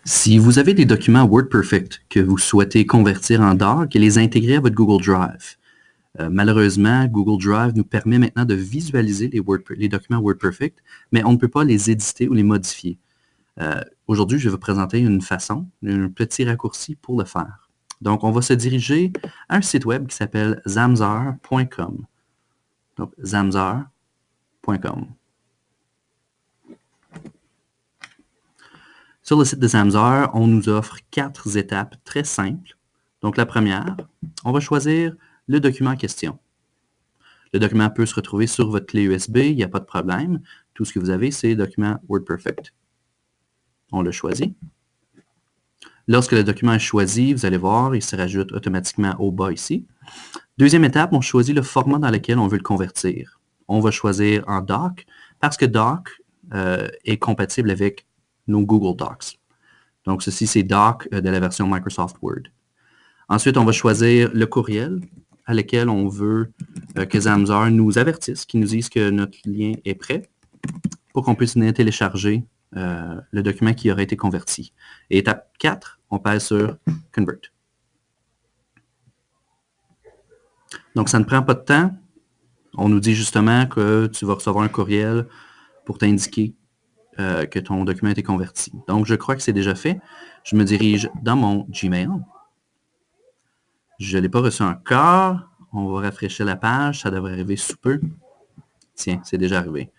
Si vous avez des documents WordPerfect que vous souhaitez convertir en doc et les intégrer à votre Google Drive, malheureusement, Google Drive nous permet maintenant de visualiser les documents WordPerfect, mais on ne peut pas les éditer ou les modifier. Aujourd'hui, je vais vous présenter une façon, un petit raccourci pour le faire. Donc, on va se diriger à un site web qui s'appelle zamzar.com. Donc, zamzar.com. Sur le site de Zamzar, on nous offre 4 étapes très simples. Donc, la première, on va choisir le document en question. Le document peut se retrouver sur votre clé USB, il n'y a pas de problème. Tout ce que vous avez, c'est le document WordPerfect. On le choisit. Lorsque le document est choisi, vous allez voir, il se rajoute automatiquement au bas ici. Deuxième étape, on choisit le format dans lequel on veut le convertir. On va choisir en doc parce que doc est compatible avec nos Google Docs. Donc, ceci, c'est doc de la version Microsoft Word. Ensuite, on va choisir le courriel à lequel on veut que Zamzar nous avertisse, qu'il nous dise que notre lien est prêt pour qu'on puisse venir télécharger le document qui aurait été converti. Et étape 4, on pèse sur Convert. Donc, ça ne prend pas de temps. On nous dit justement que tu vas recevoir un courriel pour t'indiquer que ton document a été converti. Donc, je crois que c'est déjà fait. Je me dirige dans mon Gmail. Je ne l'ai pas reçu encore. On va rafraîchir la page. Ça devrait arriver sous peu. Tiens, c'est déjà arrivé.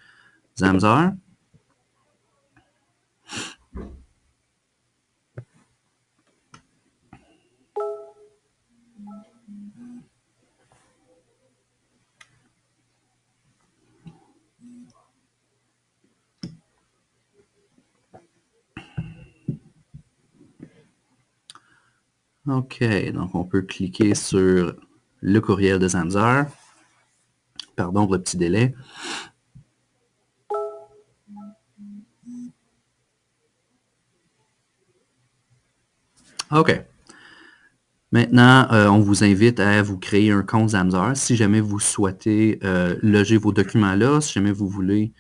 Zamzar. OK, donc on peut cliquer sur le courriel de Zamzar. Pardon pour le petit délai. OK. Maintenant, on vous invite à vous créer un compte Zamzar si jamais vous souhaitez loger vos documents là. Si jamais vous voulez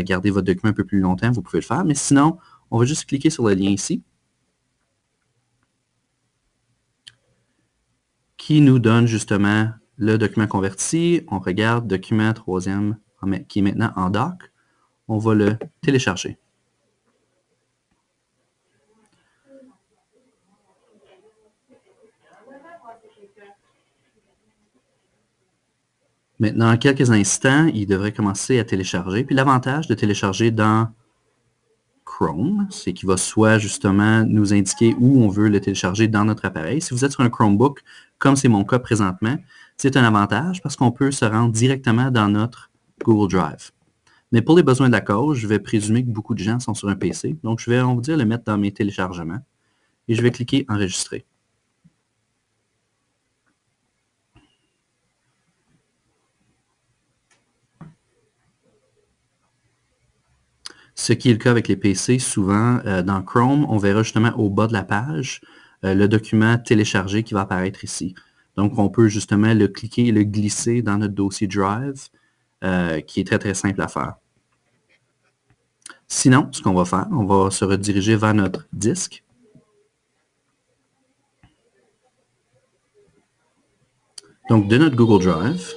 garder votre document un peu plus longtemps, vous pouvez le faire. Mais sinon, on va juste cliquer sur le lien ici qui nous donne justement le document converti. On regarde document troisième qui est maintenant en doc. On va le télécharger. Maintenant, en quelques instants, il devrait commencer à télécharger. Puis l'avantage de télécharger dans Chrome, c'est qu'il va soit justement nous indiquer où on veut le télécharger dans notre appareil. Si vous êtes sur un Chromebook, comme c'est mon cas présentement, c'est un avantage parce qu'on peut se rendre directement dans notre Google Drive. Mais pour les besoins de la cause, je vais présumer que beaucoup de gens sont sur un PC. Donc, je vais, on va dire, le mettre dans mes téléchargements. Et je vais cliquer Enregistrer. Ce qui est le cas avec les PC, souvent dans Chrome, on verra justement au bas de la page le document téléchargé qui va apparaître ici. Donc, on peut justement le cliquer et le glisser dans notre dossier Drive, qui est très, très simple à faire. Sinon, ce qu'on va faire, on va se rediriger vers notre disque. Donc, de notre Google Drive,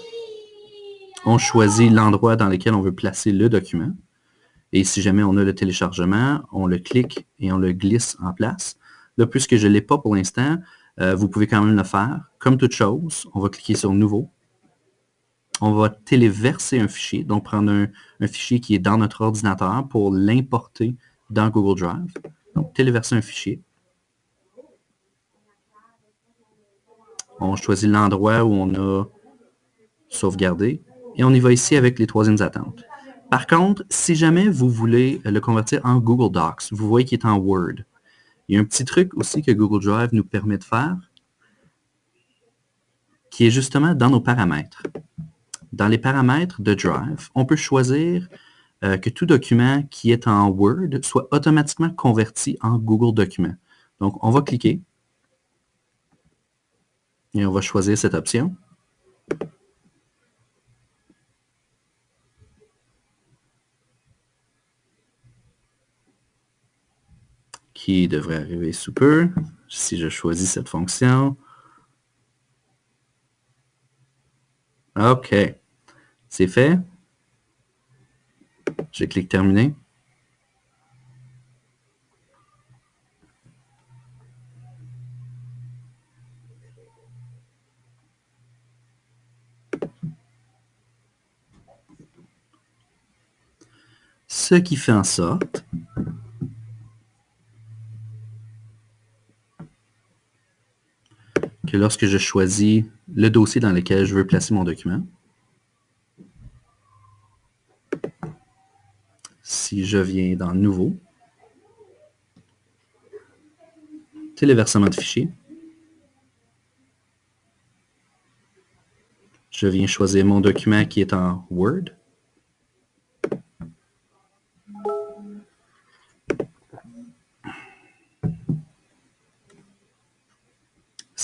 on choisit l'endroit dans lequel on veut placer le document. Et si jamais on a le téléchargement, on le clique et on le glisse en place. Là, puisque je ne l'ai pas pour l'instant, vous pouvez quand même le faire. Comme toute chose, on va cliquer sur Nouveau. On va téléverser un fichier, donc prendre un fichier qui est dans notre ordinateur pour l'importer dans Google Drive. Donc, téléverser un fichier. On choisit l'endroit où on a sauvegardé. Et on y va ici avec les troisièmes attentes. Par contre, si jamais vous voulez le convertir en Google Docs, vous voyez qu'il est en Word. Il y a un petit truc aussi que Google Drive nous permet de faire, qui est justement dans nos paramètres. Dans les paramètres de Drive, on peut choisir que tout document qui est en Word soit automatiquement converti en Google Document. Donc, on va cliquer et on va choisir cette option. qui devrait arriver sous peu si je choisis cette fonction. OK. C'est fait. Je clique terminer. Ce qui fait en sorte que lorsque je choisis le dossier dans lequel je veux placer mon document, si je viens dans Nouveau, Téléversement de fichiers, je viens choisir mon document qui est en Word.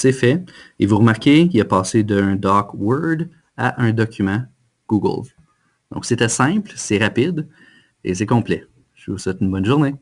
C'est fait. Et vous remarquez, il est passé d'un doc Word à un document Google. Donc, c'était simple, c'est rapide et c'est complet. Je vous souhaite une bonne journée.